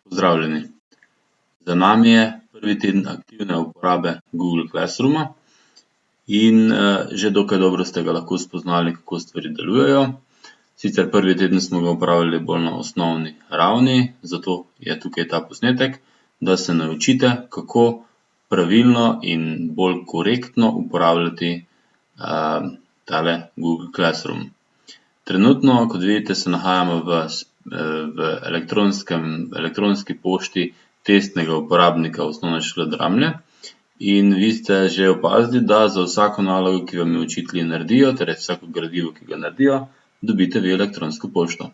Pozdravljeni. Za nami je prvi teden aktivne uporabe Google Classrooma in že dokaj dobro ste ga lahko spoznali, kako stvari delujejo. Sicer prvi teden smo ga uporabljali bolj na osnovni ravni, zato je tukaj ta posnetek, da se naučite, kako pravilno in bolj korektno uporabljati tale Google Classroom. Trenutno, kot vidite, se nahajamo v elektronski pošti testnega uporabnika osnovne šole Dramlje in vi ste že opazili, da za vsako nalogo, ki vam jo učitelji naredijo, torej vsako gradivo, ki ga naredijo, dobite vi elektronsko pošto.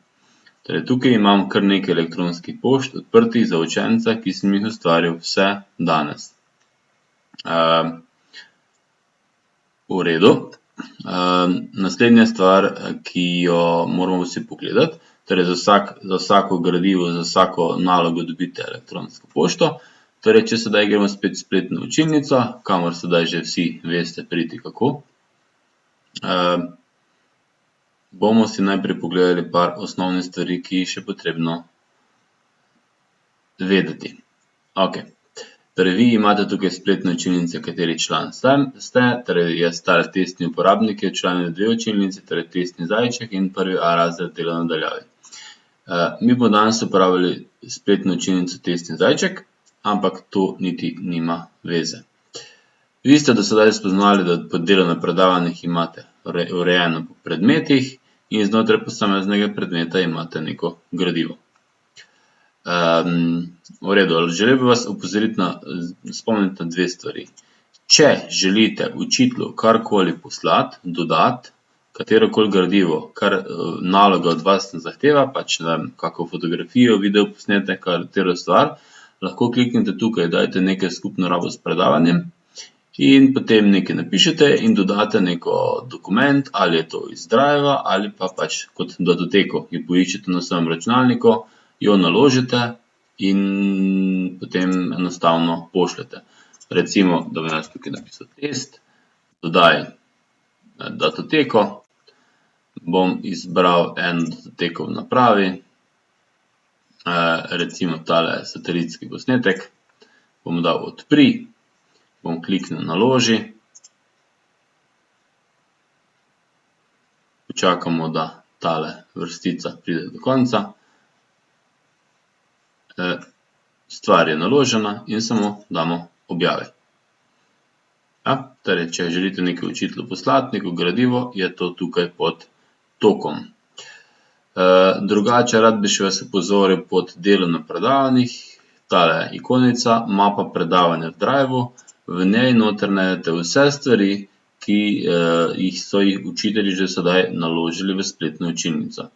Torej tukaj imam kar nekaj elektronskih pošt odprtih za učence, ki sem jih ustvaril vse danes. V redu. Naslednja stvar, ki jo moramo vsi pogledati, torej za vsako gradivo, za vsako nalogo dobite elektronsko pošto. Torej, če sedaj gremo spet v spletno učilnico, kamor sedaj že vsi veste priti kako, bomo si najprej pogledali par osnovnih stvari, ki jih še potrebno vedeti. Ok. Torej, vi imate tukaj spletne učilnice, kateri član ste, torej jaz tale testni uporabnik je včlanjen v dve učilnici, torej Testni zajček in prvi A razred delo na daljavi. Mi bomo danes uporabljali spletno učilnico Testni zajček, ampak to niti nima veze. Vi ste do sedaj spoznali, da delo na predavanjih imate urejeno po predmetih in znotraj posameznega predmeta imate neko gradivo. V redu, želel bi vas opozoriti spomniti na dve stvari. Če želite učitelju karkoli poslati, dodati, katerokoli gradivo, kar naloga od vas ne zahteva, pač ne vem, kako fotografijo, video posnetek, katero stvar, lahko kliknite tukaj, dajte nekaj skupno rabo s predavanjem in potem nekaj napišete in dodate neko dokument, ali je to iz Drivea ali pa pač kot datoteko, jo poiščete na svojem računalniku, jo naložite in potem enostavno pošljete. Recimo, da bom jaz tukaj napisal test, dodaj datoteko, bom izbral eno datoteko v napravi, recimo tale satelitski posnetek, bom dal odpri, bom kliknil naloži, počakamo, da tale vrstica pride do konca. Stvar je naložena in samo damo objave. Torej, če želite nekaj učitelju poslati, neko gradivo, je to tukaj pod tokom. Drugače, rad bi še vas opozoril pod delo na predavanjih, tale ikonica, mapa predavanja v Driveu, v njej noter najdete vse stvari, ki so jih učitelji že sedaj naložili v spletno učilnico.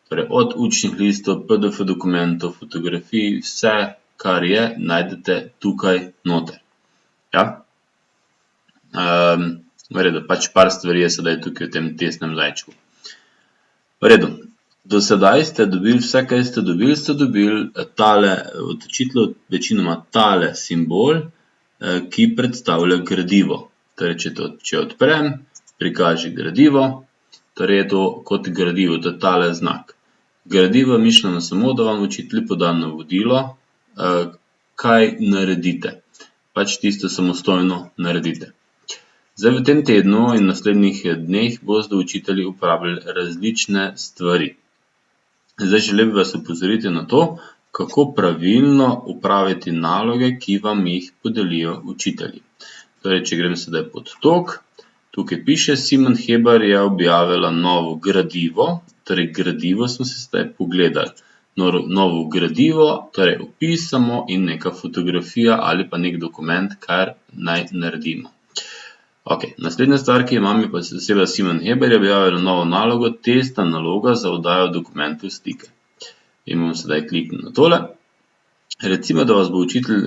Torej, od učnih listov, PDF dokumentov, fotografij, vse, kar je, najdete tukaj noter. V redu, pač par stvari je sedaj tukaj v tem testnem zajčku. V redu, do sedaj ste dobili vse, kaj ste dobili tale, od učiteljev večinoma tale simbol, ki predstavlja gradivo. Torej, če odprem, prikaži gradivo, torej je to kot gradivo, to je tale znak. Gradivo je mišljeno samo, da vam učitelj poda navodilo, kaj naredite. Pač tisto samostojno naredite. Zdaj v tem tednu in naslednjih dneh boste učitelji uporabljali različne stvari. Zdaj želel bi vas opozoriti na to, kako pravilno upraviti naloge, ki vam jih podelijo učitelji. Torej, če grem sedaj pod tok, tukaj piše, Simon Hebar je objavila novo gradivo, torej gradivo smo se sedaj pogledali. Novo gradivo, torej opisamo in neka fotografija ali pa nek dokument, kar naj naredimo. Ok, naslednja stvar, ki imam, je pa oseba Simon Hebar je objavila novo nalogo, testna naloga za oddajo dokumentov stike. In bom sedaj kliknil na tole. Recimo, da vas bo učitelj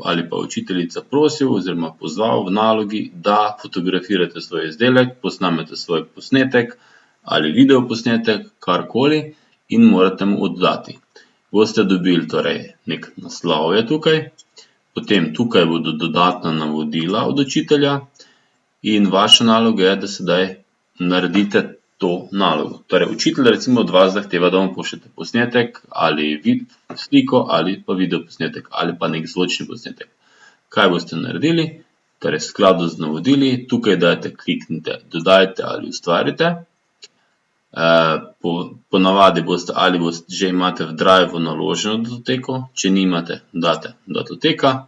ali pa učiteljica prosil oziroma pozval v nalogi, da fotografirate svoj izdelek, posnamete svoj posnetek ali video posnetek, karkoli in morate mu oddati. Boste dobili torej nek naslov je tukaj, potem tukaj bodo dodatna navodila od učitelja in vaša naloga je, da sedaj naredite to nalogo. Torej, učitelj recimo od vas zahteva, da vam pošljete posnetek ali sliko ali pa video posnetek ali pa nek zvočni posnetek. Kaj boste naredili? Torej, v skladu z navodili, tukaj dajte, kliknite, dodajte ali ustvarite. Ponavadi boste že imate v Driveu naloženo datoteko, če nimate, date datoteka,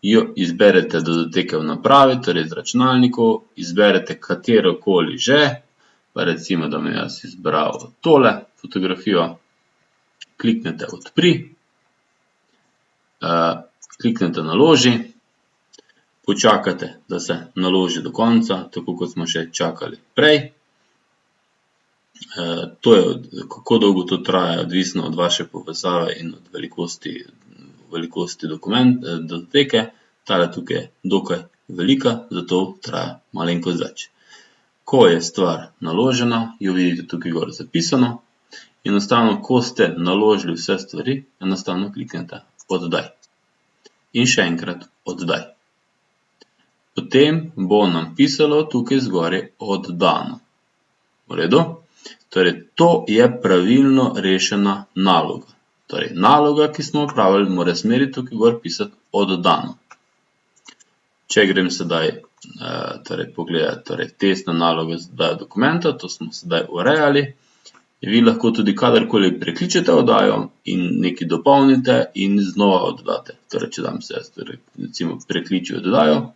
jo izberete datoteke v napravi, torej z računalnikov, izberete katerokoli že, pa recimo, da bom jaz izbral tole fotografijo, kliknete odpri, kliknete naloži, počakate, da se naloži do konca, tako kot smo še čakali prej. Kako dolgo to traja, odvisno od vaše povezave in od velikosti datoteke. Tale tukaj je dokaj velika, zato traja malenkost več. Ko je stvar naložena, jo vidite tukaj gor zapisano. Enostavno, ko ste naložili vse stvari, enostavno kliknete oddaj. In še enkrat oddaj. Potem bo nam pisalo tukaj zgoraj oddano. V redu? Torej, to je pravilno rešena naloga. Torej, naloga, ki smo opravili, mora smeri tukaj gor pisati oddano. Če grem sedaj pogledati, testna naloga za oddajo dokumenta, to smo sedaj urejali. Vi lahko tudi kadarkoli prekličete oddajo in nekaj dopolnite in znova oddate. Torej, če dam se jaz, recimo prekličil oddajo,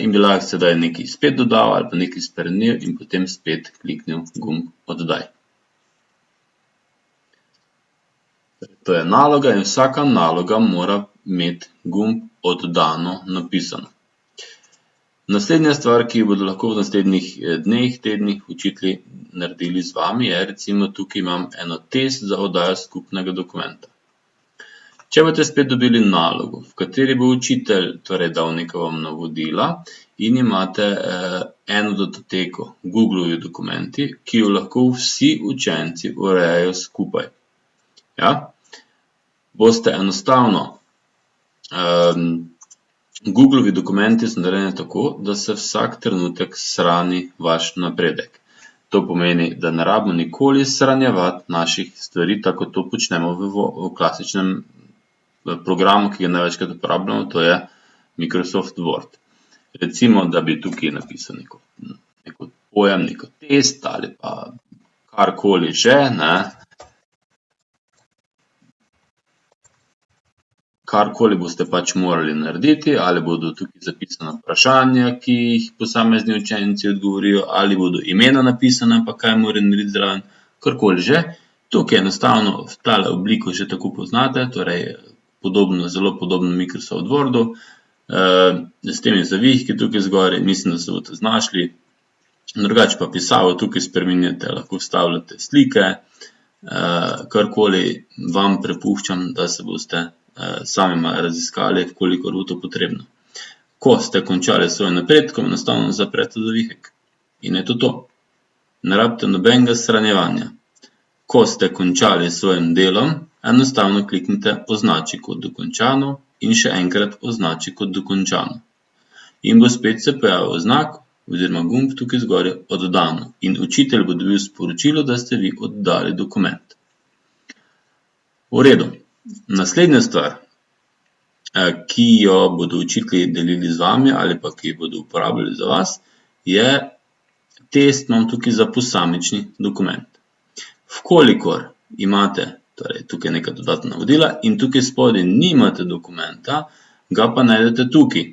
in bi lahko sedaj nekaj spet dodal ali pa nekaj spremenil in potem spet kliknil gumb oddaj. To je naloga in vsaka naloga mora imeti gumb oddano napisano. Naslednja stvar, ki jo bodo lahko v naslednjih dneh, tednih učitelji naredili z vami, je recimo tukaj imam eno test za oddajo skupnega dokumenta. Če boste spet dobili nalogo, v kateri bo učitelj dal neka vam navodila in imate eno datoteko, Googlovi dokumenti, ki jo lahko vsi učenci urejajo skupaj. Boste enostavno, Googlovi dokumenti so narejeni tako, da se vsak trenutek shrani vaš napredek. To pomeni, da ne rabimo nikoli shranjevati naših stvari, tako to počnemo v klasičnem programu, ki ga največkrat uporabljamo, to je Microsoft Word. Recimo, da bi tukaj napisal neko pojem, neko test ali pa karkoli že, karkoli boste pač morali narediti, ali bodo tukaj zapisana vprašanja, ki jih posamezni učenci odgovorijo, ali bodo imena napisana, pa kaj morajo narediti zraven, karkoli že. Tukaj enostavno v tale obliko že tako poznate, torej zelo podobno Microsoft Wordu, s temi zavihki tukaj zgoraj, mislim, da se boste znašli. Drugače pa pisavo tukaj spreminjate, lahko vstavljate slike, karkoli vam prepuščam, da se boste sami raziskali, kolikor bo to potrebno. Ko ste končali s svojim napredkom, enostavno zaprete zavihek. In je to to. Ne rabite nobenega shranjevanja. Ko ste končali s svojim delom, enostavno kliknite označi kot dokončano in še enkrat označi kot dokončano. In bo spet se pojavil znak oziroma gumb tukaj zgoraj oddano. In učitelj bo dobil sporočilo, da ste vi oddali dokument. V redu. Naslednja stvar, ki jo bodo učitelji delili z vami ali pa ki jo bodo uporabljali za vas, je test imam tukaj za posamični dokument. Vkolikor imate tukaj neka dodatna navodila in tukaj spodaj nimate dokumenta, ga pa najdete tukaj.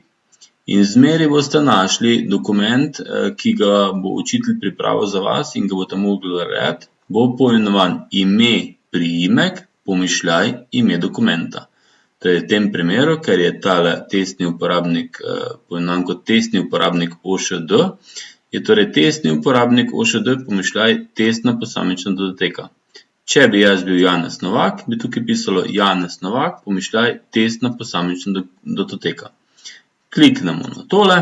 In zmeri boste našli dokument, ki ga bo učitelj pripravil za vas in ga boste mogli urejati, bo poimenovan ime, priimek, pomišljaj, ime dokumenta. Torej, v tem primeru, ker je tale testni uporabnik poimenovan kot testni uporabnik OŠD, je torej testni uporabnik OŠD pomišljaj testna posamična datoteka. Če bi jaz bil Janez Novak, bi tukaj pisalo Janez Novak, pomišljaj testna posamična datoteka. Kliknemo na tole.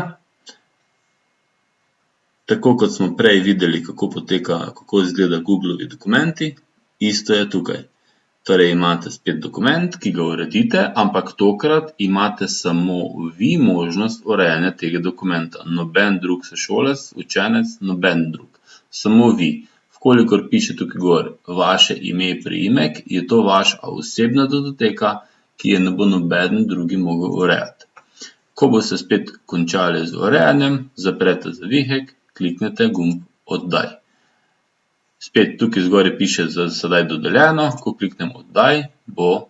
Tako kot smo prej videli, kako izgleda Googlovi dokumenti, isto je tukaj. Torej imate spet dokument, ki ga uredite, ampak tokrat imate samo vi možnost urejanja tega dokumenta. Noben drug sošolec, učenec, noben drug. Samo vi. Vkolikor piše tukaj gor vaše ime, priimek, je to vaša osebna datoteka, ki je ne bo nobeden drugi mogel urejati. Ko boste spet končali z urejanjem, zaprete zavihek, kliknete gumb Oddaj. Spet tukaj zgoraj piše za sedaj dodeljeno, ko kliknem Oddaj, bo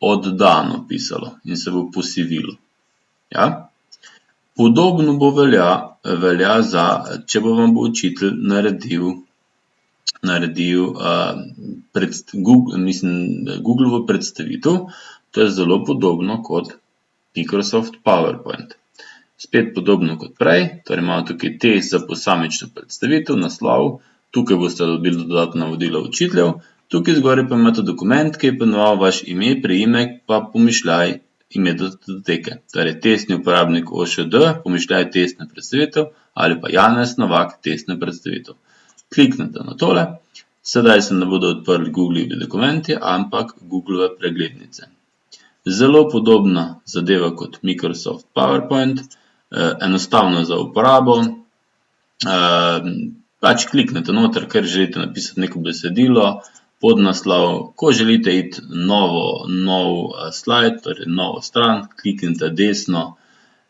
oddano pisalo in se bo posivilo. Ja? Podobno bo velja za, če vam bo učitelj naredil Googlovo predstavitev, to je zelo podobno kot Microsoft PowerPoint. Spet podobno kot prej, torej imamo tukaj test za posamično predstavitev, naslov, tukaj boste dobili dodatna navodila učiteljev, tukaj zgoraj pa imate dokument, ki je poimenoval vaš ime, priimek, pa pomišljaj ime datoteke. Torej testni uporabnik OŠD, pomišljaj testna predstavitev ali pa Janez Novak testna predstavitev. Kliknete na tole, sedaj se ne bodo odprli Googlovi dokumenti, ampak Googlove preglednice. Zelo podobna zadeva kot Microsoft PowerPoint, enostavno za uporabo, pač kliknete noter, ker želite napisati neko besedilo, podnaslov, ko želite iti nov slajd, torej novo stran, kliknete desno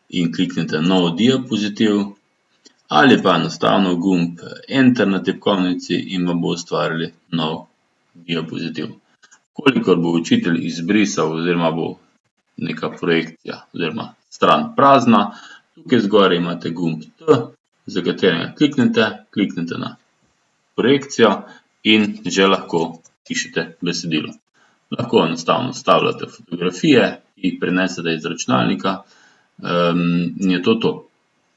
in kliknete nov diapozitiv, ali pa enostavno gumb Enter na tipkovnici in vam bo ustvarili nov diapozitiv. Kolikor bo učitelj izbrisal oziroma bo neka projekcija oziroma stran prazna, tukaj zgoraj imate gumb T, za katerega kliknete na projekcijo in že lahko pišete besedilo. Lahko enostavno vstavljate fotografije, jih prenesete iz računalnika in je to to.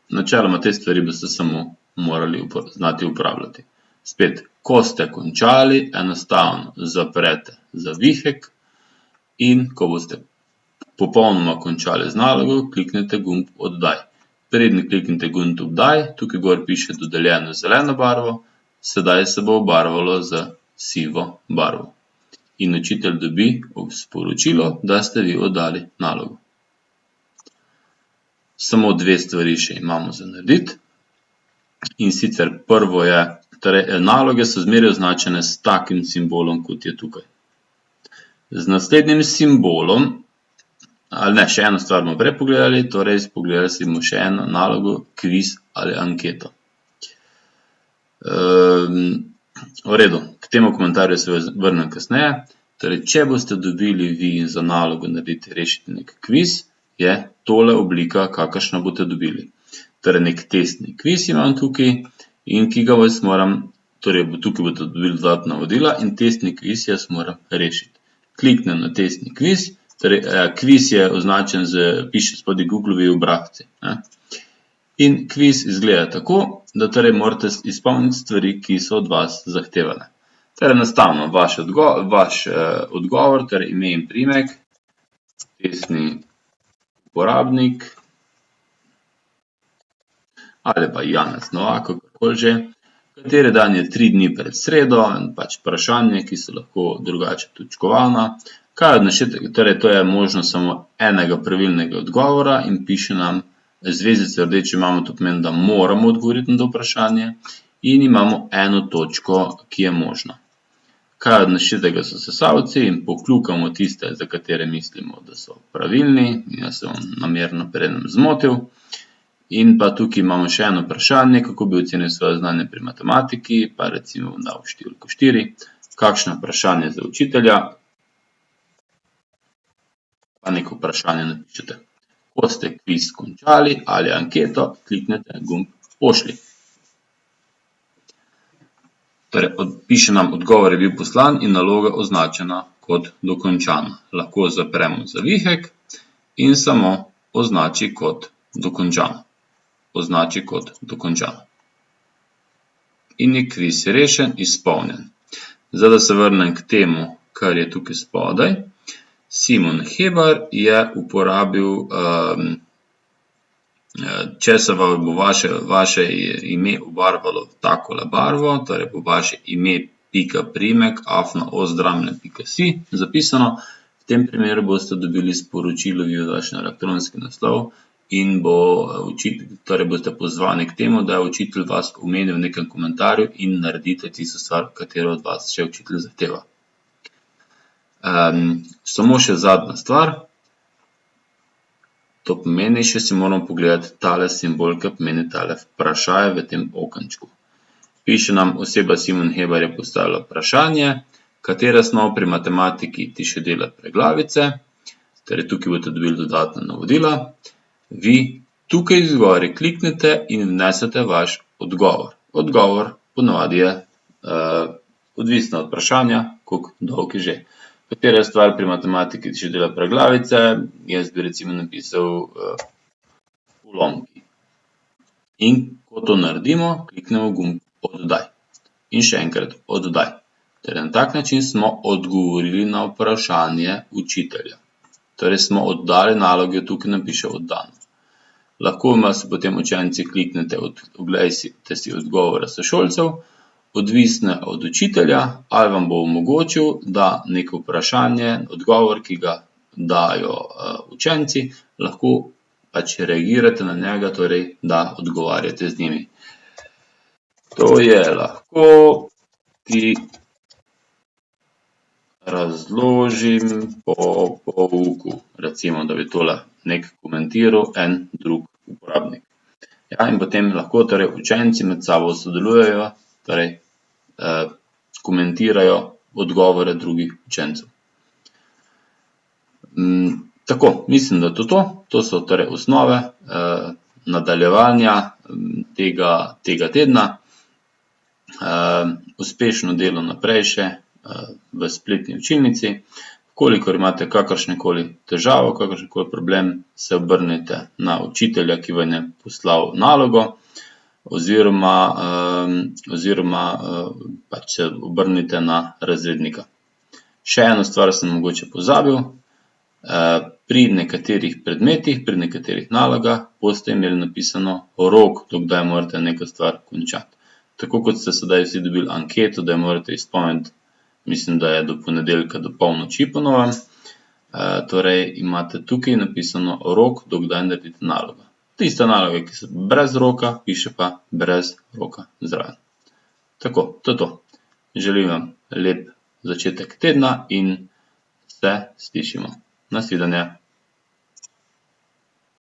Načeloma te stvari boste samo morali znati uporabljati. Spet, ko ste končali, enostavno zaprete zavihek in ko boste popolnoma končali z nalogo, kliknete gumb Oddaj. Preden kliknete gumb Oddaj, tukaj gor piše dodeljeno zeleno barvo, sedaj se bo obarvalo z sivo barvo. In učitelj dobi sporočilo, da ste vi oddali nalogo. Samo dve stvari še imamo za narediti. In sicer prvo je, torej naloge so zmeraj označene s takim simbolom, kot je tukaj. Z naslednjim simbolom, ali ne, še eno stvar bomo prej pogledali, torej pogledali si bomo še eno nalogo, kviz ali anketo. V redu, k temu komentarju se vrnem kasneje. Torej, če boste dobili vi za nalogo narediti, rešiti nek kviz, je tole oblika, kakršno boste dobili. Torej, nek testni kviz imam tukaj in ki ga vas moram, torej tukaj boste dobili dodatna navodila in testni kviz jaz moram rešiti. Kliknem na testni kviz, torej kviz je označen piše spodaj Googlovi obrazci. In kviz izgleda tako, da torej morate izpolniti stvari, ki so od vas zahtevane. Torej, enostavno, vaš odgovor, torej ime in priimek, testni uporabnik ali pa Janez Novak, kakorkoli že, kateri dan je 3 dni pred sredo, pač vprašanje, ki so lahko drugače točkovana. Torej, to je možnost samo enega pravilnega odgovora in piše nam zvezdice rdeče imamo, to pomeni, da moramo odgovoriti na to vprašanje in imamo eno točko, ki je možna. Kaj od naštetega so sesalci in pokljukamo tiste, za katere mislimo, da so pravilni, in jaz se bom namerno predem zmotil. In pa tukaj imamo še eno vprašanje, kako bi ocenil svoje znanje pri matematiki, pa recimo bom dal številko 4, kakšno vprašanje za učitelja, pa neko vprašanje napišete. Ko ste kviz končali ali anketo, kliknete gumb Pošlji. Torej, piše nam, odgovor je bil poslan in naloga označena kot dokončana. Lahko zapremo zavihek in samo označi kot dokončano. Označi kot dokončano. In je kviz rešen, izpolnjen. Zdaj, da se vrnem k temu, kar je tukaj spodaj. Simon Hebar je uporabil, če se bo vaše ime obarvalo takole barvo, torej bo vaše ime @ozdramljen.si zapisano. V tem primeru boste dobili sporočilo v vaš elektronski naslov in torej boste pozvani k temu, da je učitelj vas omenil v nekem komentarju in naredite tisto stvar, katero od vas še učitelj zahteva. Samo še zadnja stvar. To pomeni, še si moramo pogledati tale simbol, ki pomeni tale vprašaj v tem okenčku. Piše nam, oseba Simon Hebar je postavila vprašanje, katera snov pri matematiki ti še dela preglavice. Torej tukaj boste dobili dodatna navodila. Vi tukaj zgoraj kliknete in vnesete vaš odgovor. Odgovor ponavadi je odvisno od vprašanja, koliko dolg je že. Katera stvar pri matematiki ti še dela preglavice, jaz bi recimo napisal ulomki. In ko to naredimo, kliknemo gumb oddaj. In še enkrat oddaj. Torej na tak način smo odgovorili na vprašanje učitelja. Torej smo oddali nalogo, tukaj napiše oddano. Lahko se potem učenci kliknete, oglejte si odgovore sošolcev, odvisne od učitelja, ali vam bo omogočil, da neko vprašanje, odgovor, ki ga dajo učenci, lahko pač reagirate na njega, torej da odgovarjate z njimi. To je lahko, ti razložim po pouku, recimo, da bi tole nekaj komentiral en drug uporabnik. Ja, in potem lahko torej učenci med sabo sodelujejo, torej komentirajo odgovore drugih učencev. Tako, mislim, da je to to. To so torej osnove nadaljevanja tega tedna. Uspešno delo naprej še v spletni učilnici. Kolikor imate kakršnekoli težavo, kakršenkoli problem, se obrnite na učitelja, ki vam je poslal nalogo, oziroma pač se obrnite na razrednika. Še eno stvar sem mogoče pozabil. Pri nekaterih predmetih, pri nekaterih nalogah boste imeli napisano rok, do kdaj morate neko stvar končati. Tako kot ste sedaj vsi dobili anketo, da jo morate izpolniti, mislim, da je do ponedeljka do polnoči po novem, torej imate tukaj napisano rok, do kdaj naredite nalogo. Tiste naloge, ki so brez roka, piše pa brez roka zraven. Tako, to je to. Želim vam lep začetek tedna in se slišimo. Nasvidenje.